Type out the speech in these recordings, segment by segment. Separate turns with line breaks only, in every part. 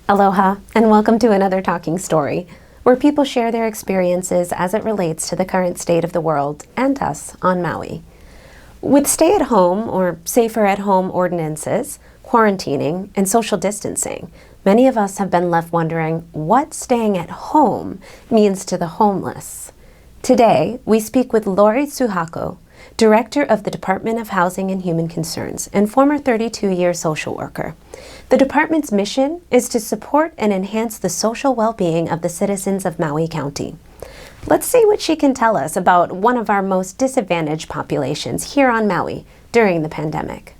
Aloha, and welcome to another Talking Story, where people share their experiences as it relates to the current state of the world and us on Maui. With stay-at-home or safer-at-home ordinances, quarantining, and social distancing, many of us have been left wondering what staying at home means to the homeless. Today, we speak with Lori Tsuhako, Director of the Department of Housing and Human Concerns and former 32-year social worker. The department's mission is to support and enhance the social well-being of the citizens of Maui County. Let's see what she can tell us about one of our most disadvantaged populations here on Maui during the pandemic.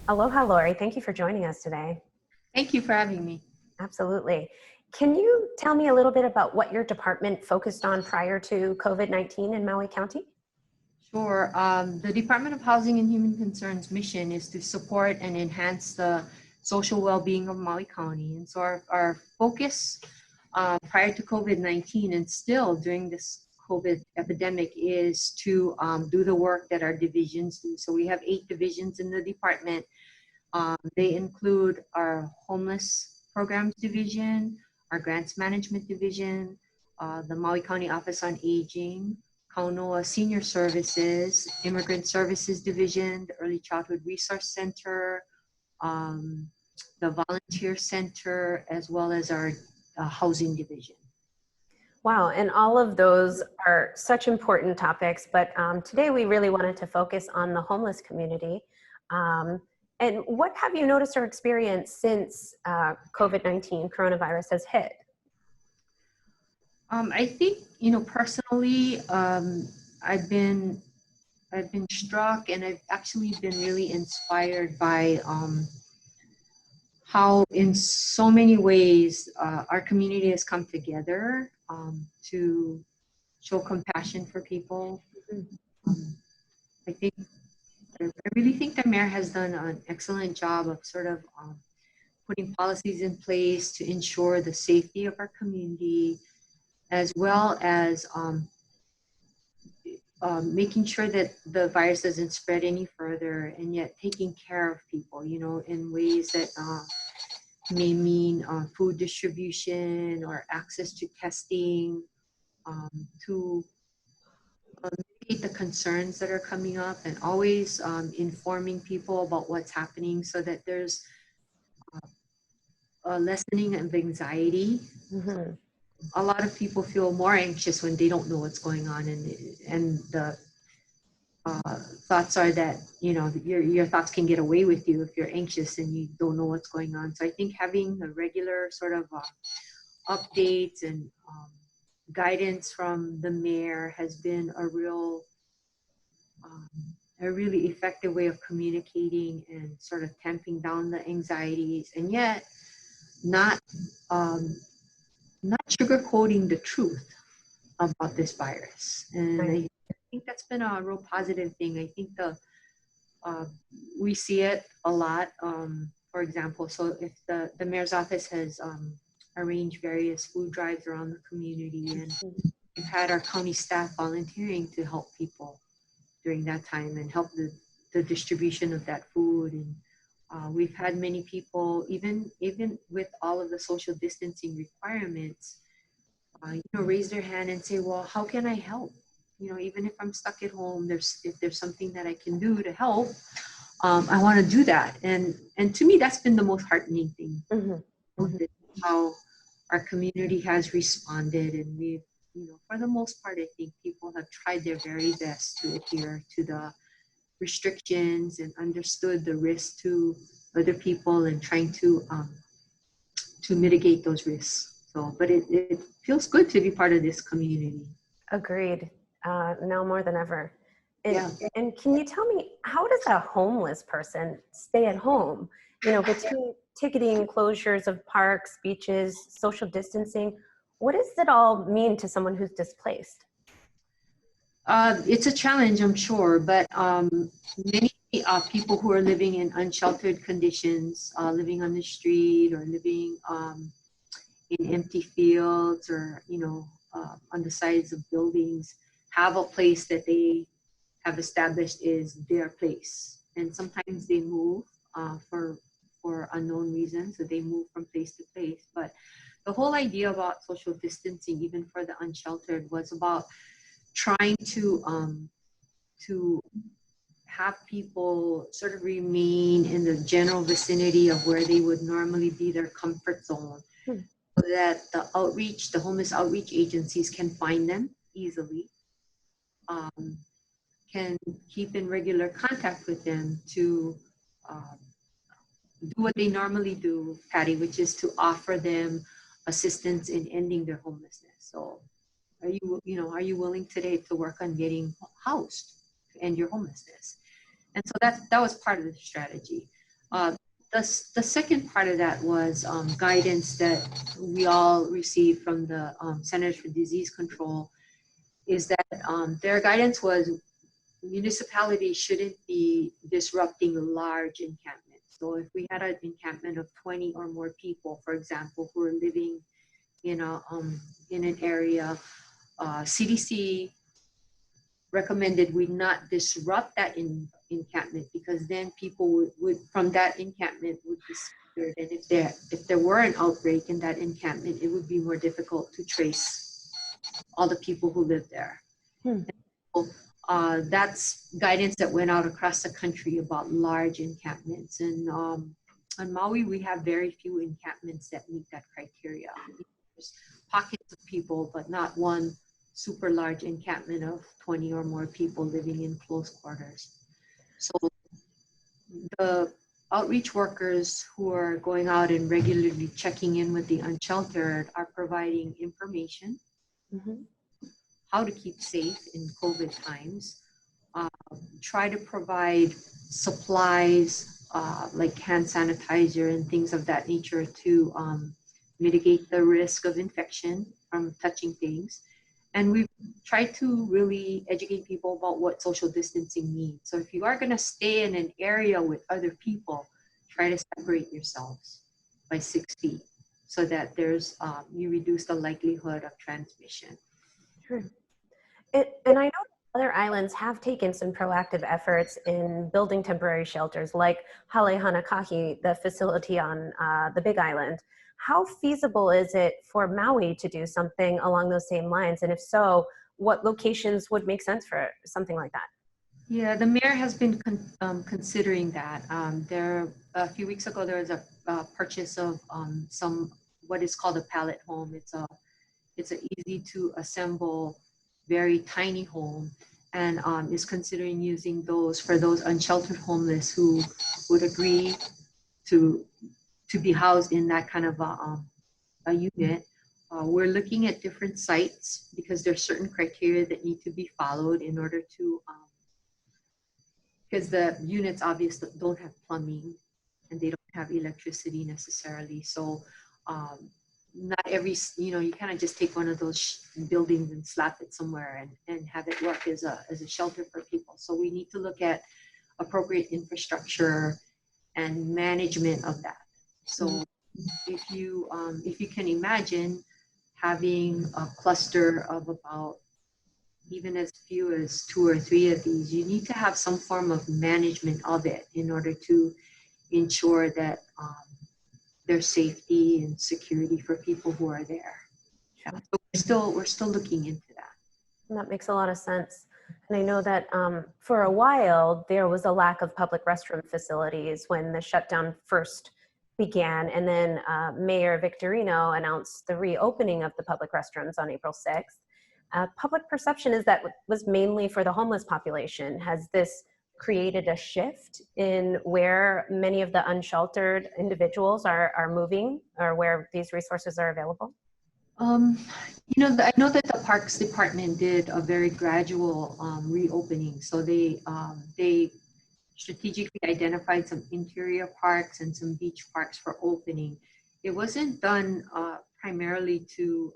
Aloha, Lori. Thank you for joining us today.
Thank you for having me.
Absolutely. Can you tell me a little bit about what your department focused on prior to COVID-19 in Maui County?
Sure. The Department of Housing and Human Concerns mission is to support and enhance the social well-being of Maui County. And so our focus prior to COVID-19 and still during this COVID epidemic is to do the work that our divisions do. So we have 8 divisions in the department. They include our homeless programs division, our grants management division, the Maui County Office on Aging, Kaunoa Senior Services, Immigrant Services Division, the Early Childhood Resource Center, the Volunteer Center, as well as our Housing Division.
Wow, and all of those are such important topics, but today we really wanted to focus on the homeless community. And what have you noticed or experienced since COVID-19 coronavirus has hit?
I think, personally, I've been struck, and I've actually been really inspired by how in so many ways our community has come together to show compassion for people. I really think the mayor has done an excellent job of sort of putting policies in place to ensure the safety of our community, as well as making sure that the virus doesn't spread any further, and yet taking care of people, in ways that may mean food distribution or access to testing, to mitigate the concerns that are coming up, and always informing people about what's happening so that there's a lessening of anxiety.
Mm-hmm.
A lot of people feel more anxious when they don't know what's going on, and the thoughts are that your thoughts can get away with you if you're anxious and you don't know what's going on. So I think having the regular sort of updates and guidance from the mayor has been a really effective way of communicating and sort of tamping down the anxieties, and yet not sugarcoating the truth about this virus. And
Right.
I think that's been a real positive thing. I think we see it a lot. For example, so if the mayor's office has arranged various food drives around the community, and we've had our county staff volunteering to help people during that time and help the distribution of that food. And we've had many people, even with all of the social distancing requirements, raise their hand and say, well, how can I help? Even if I'm stuck at home, if there's something that I can do to help, I want to do that. And to me, that's been the most heartening thing. Mm-hmm. How our community has responded, and we've, for the most part, I think people have tried their very best to adhere to the restrictions and understood the risk to other people and trying to mitigate those risks. So, but it feels good to be part of this community.
Agreed. Now more than ever.
Yeah.
And can you tell me, how does a homeless person stay at home? Between ticketing, closures of parks, beaches, social distancing, what does it all mean to someone who's displaced?
It's a challenge, I'm sure, but many people who are living in unsheltered conditions, living on the street or living in empty fields or, on the sides of buildings, have a place that they have established is their place. And sometimes they move for for unknown reasons, so they move from place to place. But the whole idea about social distancing, even for the unsheltered, was about trying to have people sort of remain in the general vicinity of where they would normally be, their comfort zone, so that the homeless outreach agencies can find them easily, can keep in regular contact with them to do what they normally do, Patty, which is to offer them assistance in ending their homelessness. So are you willing today to work on getting housed to end your homelessness? And so that was part of the strategy. The second part of that was guidance that we all received from the Centers for Disease Control, is that their guidance was municipalities shouldn't be disrupting large encampments. So if we had an encampment of 20 or more people, for example, who are living in an area, CDC recommended we not disrupt that encampment, because then people would from that encampment would be scared, and if there were an outbreak in that encampment, it would be more difficult to trace all the people who live there. So, that's guidance that went out across the country about large encampments. And on Maui, we have very few encampments that meet that criteria. There's pockets of people, but not one super large encampment of 20 or more people living in close quarters. So the outreach workers who are going out and regularly checking in with the unsheltered are providing information, how to keep safe in COVID times, try to provide supplies like hand sanitizer and things of that nature to mitigate the risk of infection from touching things. And we've tried to really educate people about what social distancing means. So if you are going to stay in an area with other people, try to separate yourselves by 6 feet so that there's you reduce the likelihood of transmission.
Sure. And I know other islands have taken some proactive efforts in building temporary shelters, like Hale Hanakahi, the facility on the Big Island. How feasible is it for Maui to do something along those same lines? And if so, what locations would make sense for something like that?
Yeah, the mayor has been considering that. A few weeks ago, there was a purchase of some what is called a pallet home. It's an easy to assemble, very tiny home, and is considering using those for those unsheltered homeless who would agree to be housed in that kind of a unit. We're looking at different sites because there's certain criteria that need to be followed in order to, because the units obviously don't have plumbing and they don't have electricity necessarily. So not every, you kind of just take one of those buildings and slap it somewhere and have it work as a shelter for people. So we need to look at appropriate infrastructure and management of that. So if you can imagine having a cluster of about even as few as 2 or 3 of these, you need to have some form of management of it in order to ensure that there's safety and security for people who are there.
Sure.
So we're still looking into that.
That makes a lot of sense. And I know that for a while, there was a lack of public restroom facilities when the shutdown first began. And then Mayor Victorino announced the reopening of the public restrooms on April 6th. Public perception is that was mainly for the homeless population. Has this created a shift in where many of the unsheltered individuals are moving, or where these resources are available?
I know that the Parks Department did a very gradual reopening. So they strategically identified some interior parks and some beach parks for opening. It wasn't done primarily to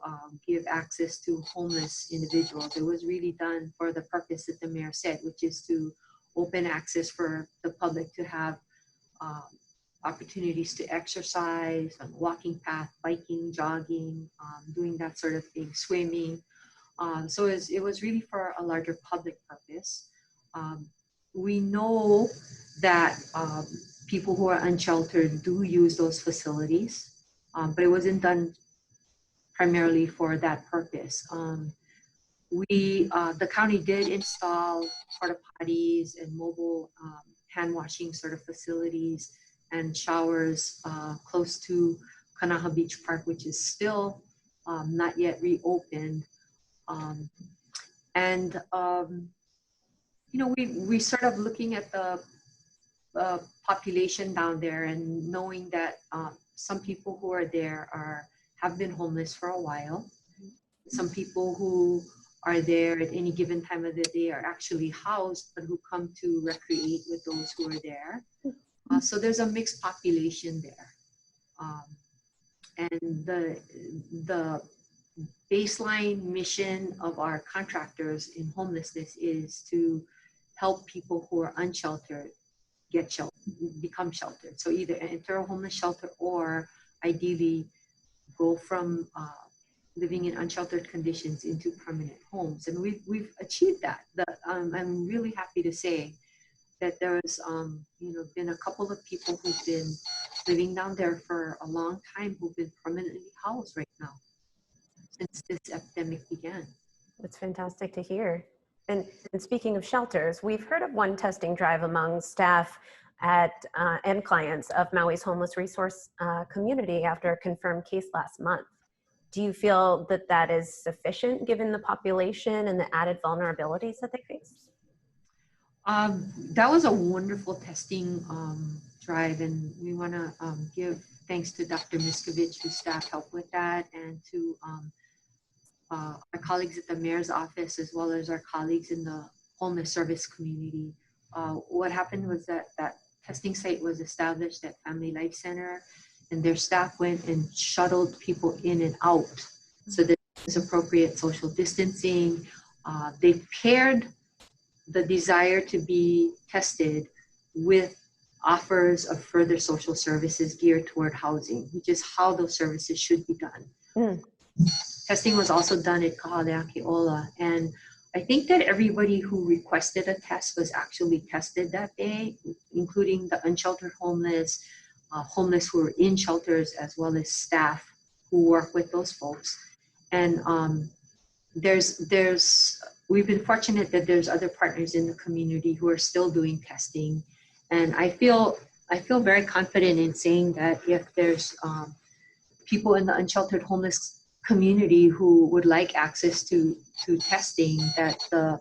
give access to homeless individuals. It was really done for the purpose that the mayor said, which is to open access for the public to have opportunities to exercise on walking path, biking, jogging, doing that sort of thing, swimming. So it was really for a larger public purpose. We know that people who are unsheltered do use those facilities, but it wasn't done primarily for that purpose. The county did install porta potties and mobile hand washing sort of facilities and showers close to Kanaha Beach Park, which is still not yet reopened. We sort of looking at the population down there and knowing that some people who are there have been homeless for a while. Some people who are there at any given time of the day are actually housed, but who come to recreate with those who are there. So there's a mixed population there. And the baseline mission of our contractors in homelessness is to help people who are unsheltered get shelter, become sheltered. So either enter a homeless shelter or ideally go from living in unsheltered conditions into permanent homes. And we've achieved that. I'm really happy to say that there's been a couple of people who've been living down there for a long time who've been permanently housed right now since this epidemic began.
That's fantastic to hear. And speaking of shelters, we've heard of one testing drive among staff and clients of Maui's homeless resource community after a confirmed case last month. Do you feel that that is sufficient given the population and the added vulnerabilities that they face?
That was a wonderful testing drive, and we want to give thanks to Dr. Miskovich, whose staff helped with that, and to our colleagues at the mayor's office, as well as our colleagues in the homeless service community. What happened was that testing site was established at Family Life Center, and their staff went and shuttled people in and out so that there's appropriate social distancing. They paired the desire to be tested with offers of further social services geared toward housing, which is how those services should be done. Testing was also done at Kahaleakeola, and I think that everybody who requested a test was actually tested that day, including the unsheltered homeless, homeless who are in shelters, as well as staff who work with those folks. And we've been fortunate that there's other partners in the community who are still doing testing. And I feel very confident in saying that if there's people in the unsheltered homeless community who would like access to testing, that the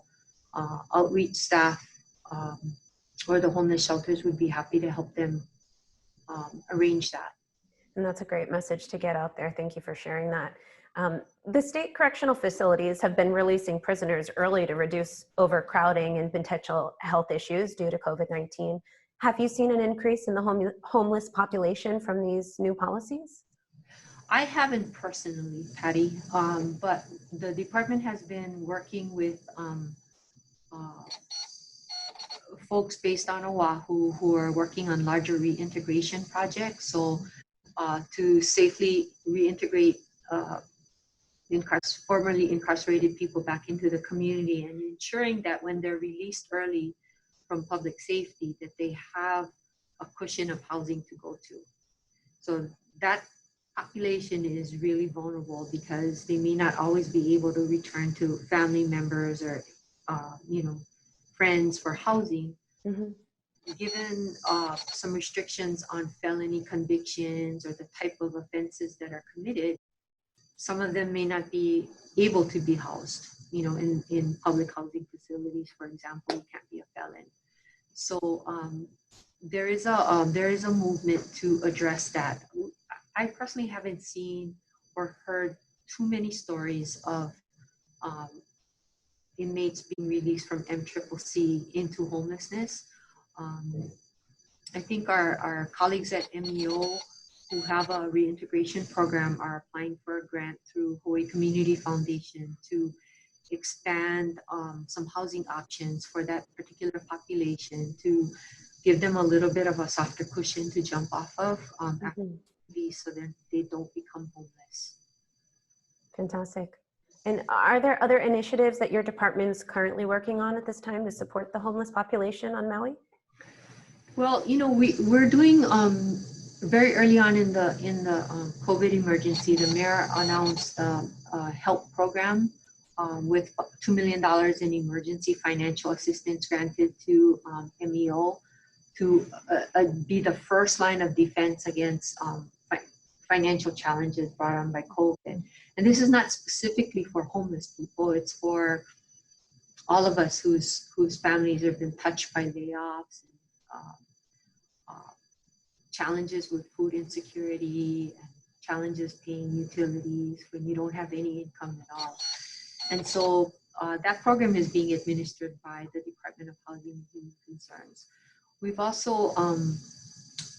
outreach staff or the homeless shelters would be happy to help them arrange that.
And that's a great message to get out there. Thank you for sharing that. The state correctional facilities have been releasing prisoners early to reduce overcrowding and potential health issues due to COVID-19. Have you seen an increase in the homeless population from these new policies?
I haven't personally, Patty, but the department has been working with folks based on Oahu who are working on larger reintegration projects. So to safely reintegrate formerly incarcerated people back into the community, and ensuring that when they're released early from public safety, that they have a cushion of housing to go to. So that population is really vulnerable because they may not always be able to return to family members or friends for housing. Mm-hmm. Given some restrictions on felony convictions or the type of offenses that are committed, some of them may not be able to be housed, in public housing facilities, for example. You can't be a felon. So there is a movement to address that. I personally haven't seen or heard too many stories of inmates being released from MCCC into homelessness. I think our colleagues at MEO who have a reintegration program are applying for a grant through Hawaii Community Foundation to expand some housing options for that particular population, to give them a little bit of a softer cushion to jump off of so that they don't become homeless.
Fantastic. And are there other initiatives that your department is currently working on at this time to support the homeless population on Maui?
Well, we're doing very early on in the COVID emergency. The mayor announced a help program with $2 million in emergency financial assistance granted to MEO to be the first line of defense against financial challenges brought on by COVID. And this is not specifically for homeless people. It's for all of us whose families have been touched by layoffs, uh, challenges with food insecurity, and challenges paying utilities when you don't have any income at all. And so that program is being administered by the Department of Housing and Human Concerns. We've also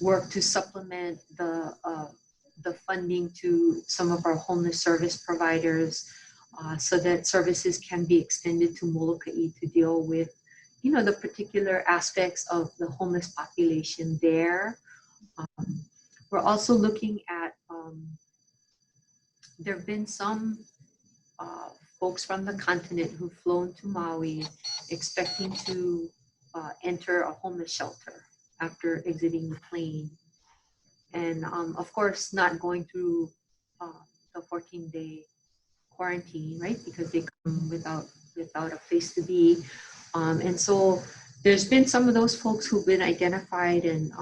worked to supplement the funding to some of our homeless service providers so that services can be extended to Molokai to deal with, the particular aspects of the homeless population there. We're also looking at, there have been some folks from the continent who've flown to Maui expecting to enter a homeless shelter after exiting the plane. And of course, not going through the 14-day quarantine, right? Because they come without a place to be. And so there's been some of those folks who've been identified, and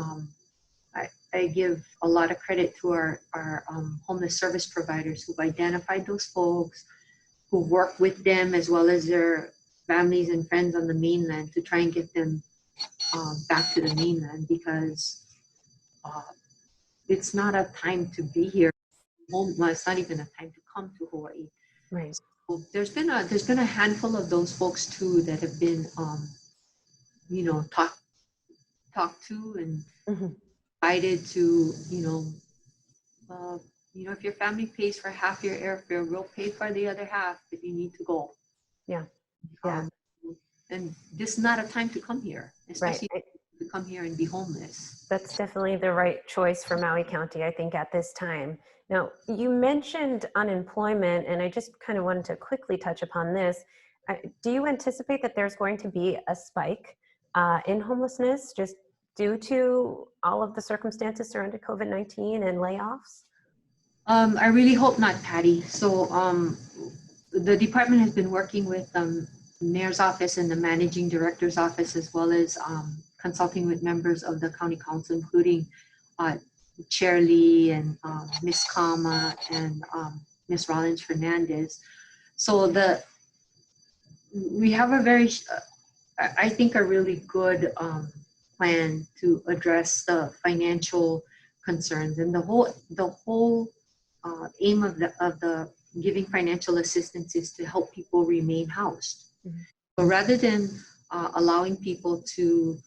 I give a lot of credit to our homeless service providers who've identified those folks, who work with them as well as their families and friends on the mainland to try and get them back to the mainland, because it's not a time to be here. Well, it's not even a time to come to Hawaii.
Right.
So there's been a handful of those folks too that have been talked to and invited to if your family pays for half your airfare, we'll pay for the other half if you need to go.
Yeah.
And this is not a time to come here, especially
Right.
to come here and be homeless.
That's definitely the right choice for Maui County, I think, at this time. Now, you mentioned unemployment, and I just kind of wanted to quickly touch upon this. Do you anticipate that there's going to be a spike in homelessness just due to all of the circumstances surrounding COVID-19 and layoffs?
I really hope not, Patty. So the department has been working with mayor's office and the managing director's office, as well as consulting with members of the county council, including Chair Lee and Miss Kama and Miss Rollins Fernandez. So we have a very, I think, a really good plan to address the financial concerns, and the whole aim of the giving financial assistance is to help people remain housed. So rather than allowing people to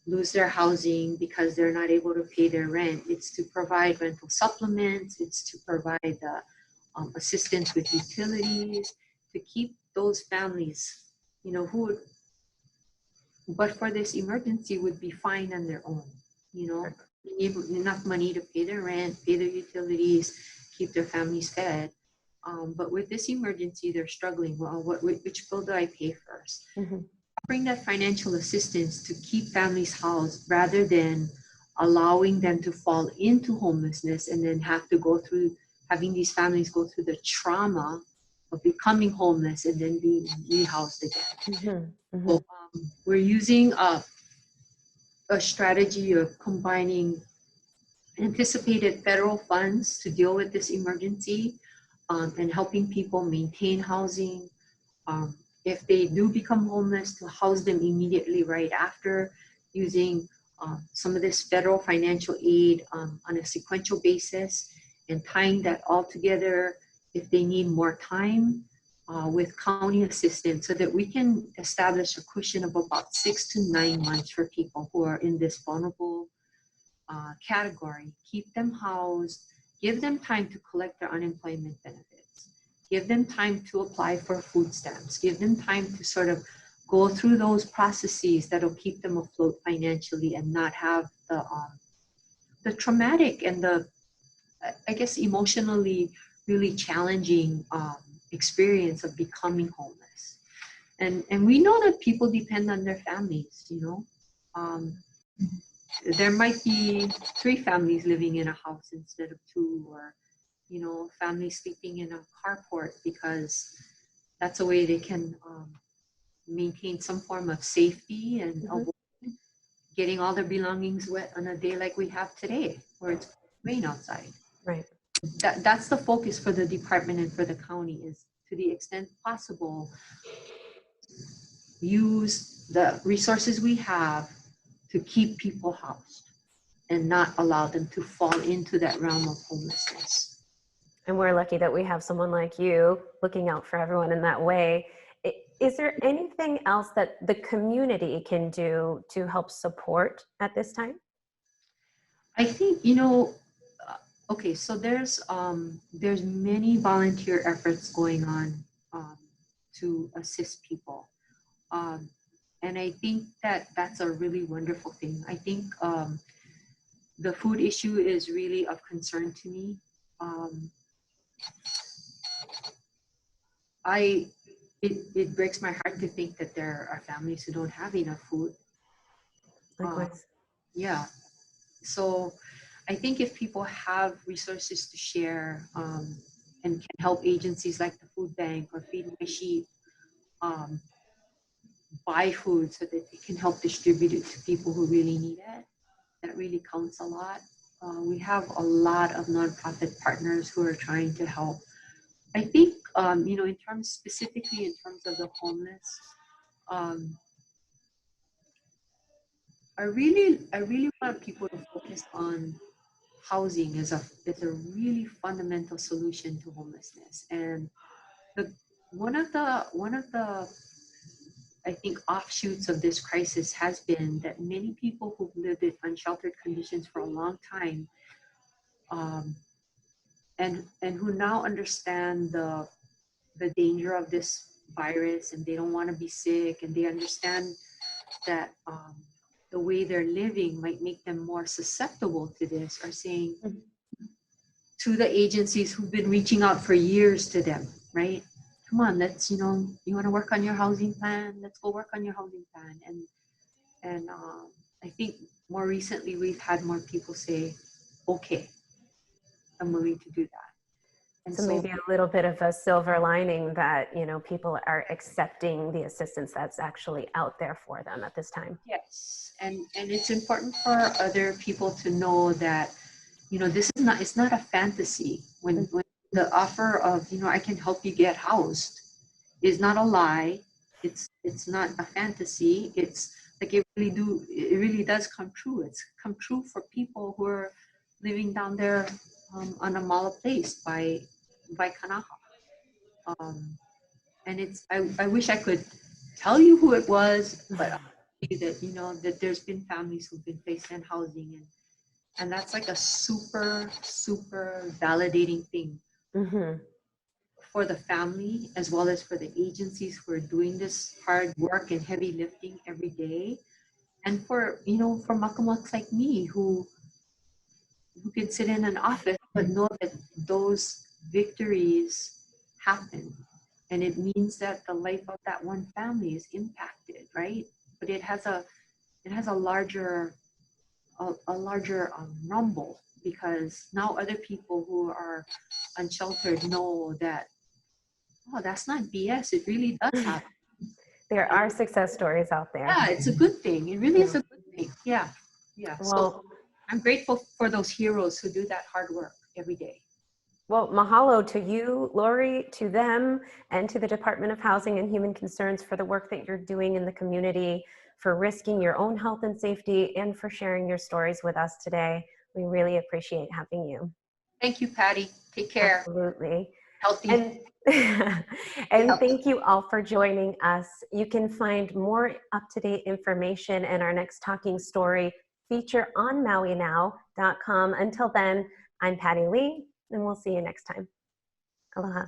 lose their housing because they're not able to pay their rent, it's to provide rental supplements, it's to provide assistance with utilities, to keep those families, who would, but for this emergency, would be fine on their own, enough money to pay their rent, pay their utilities, keep their families fed. But with this emergency, they're struggling. Well, which bill do I pay first? Offering that financial assistance to keep families housed rather than allowing them to fall into homelessness and then having these families go through the trauma of becoming homeless and then being rehoused again. So, we're using a strategy of combining anticipated federal funds to deal with this emergency and helping people maintain housing. If they do become homeless, to house them immediately right after, using some of this federal financial aid on a sequential basis, and tying that all together if they need more time with county assistance, so that we can establish a cushion of about 6 to 9 months for people who are in this vulnerable category. Keep them housed, give them time to collect their unemployment benefits, give them time to apply for food stamps, give them time to sort of go through those processes that'll keep them afloat financially and not have the traumatic and the, I guess, emotionally really challenging experience of becoming homeless. And we know that people depend on their families, there might be 3 families living in a house instead of 2, or families sleeping in a carport, because that's a way they can maintain some form of safety and avoid getting all their belongings wet on a day like we have today, where it's rain outside.
Right.
That's the focus for the department and for the county, is to the extent possible, use the resources we have to keep people housed and not allow them to fall into that realm of homelessness.
And we're lucky that we have someone like you looking out for everyone in that way. Is there anything else that the community can do to help support at this time?
I think, okay, so there's many volunteer efforts going on to assist people. And I think that that's a really wonderful thing. I think the food issue is really of concern to me. It breaks my heart to think that there are families who don't have enough food.
Likewise.
Yeah. So I think if people have resources to share and can help agencies like the food bank or Feed My Sheep buy food so that they can help distribute it to people who really need it, that really counts a lot. We have a lot of nonprofit partners who are trying to help. I think, specifically in terms of the homeless, I really want people to focus on housing as a really fundamental solution to homelessness. And one of the I think offshoots of this crisis has been that many people who've lived in unsheltered conditions for a long time, and who now understand the danger of this virus, and they don't want to be sick, and they understand that the way they're living might make them more susceptible to this, are saying to the agencies who've been reaching out for years to them, right? Come on, let's, you want to work on your housing plan? Let's go work on your housing plan. And I think more recently we've had more people say, okay, I'm willing to do that. And
So maybe a little bit of a silver lining that, people are accepting the assistance that's actually out there for them at this time.
Yes, and it's important for other people to know that, it's not a fantasy. When the offer of, I can help you get housed is not a lie. It's not a fantasy. It's like it really does come true. It's come true for people who are living down there on a mala place by Kanaha. And I wish I could tell you who it was, but I'll tell you that, that there's been families who've been placed in housing, and that's like a super, super validating thing for the family, as well as for the agencies who are doing this hard work and heavy lifting every day. And for makamuks like me who can sit in an office but know that those victories happen. And it means that the life of that one family is impacted, right? But it has a larger rumble, because now other people who are unsheltered know that, oh, that's not BS. It really does happen.
There are success stories out there.
Yeah, it's a good thing. It really is a good thing. Yeah. Yeah.
Well,
so I'm grateful for those heroes who do that hard work every day.
Well, mahalo to you, Lori, to them, and to the Department of Housing and Human Concerns for the work that you're doing in the community, for risking your own health and safety, and for sharing your stories with us today. We really appreciate having you.
Thank you, Patty. Take care.
Absolutely.
Healthy.
And thank you all for joining us. You can find more up-to-date information in our next Talking Story feature on MauiNow.com. Until then, I'm Patty Lee, and we'll see you next time. Aloha.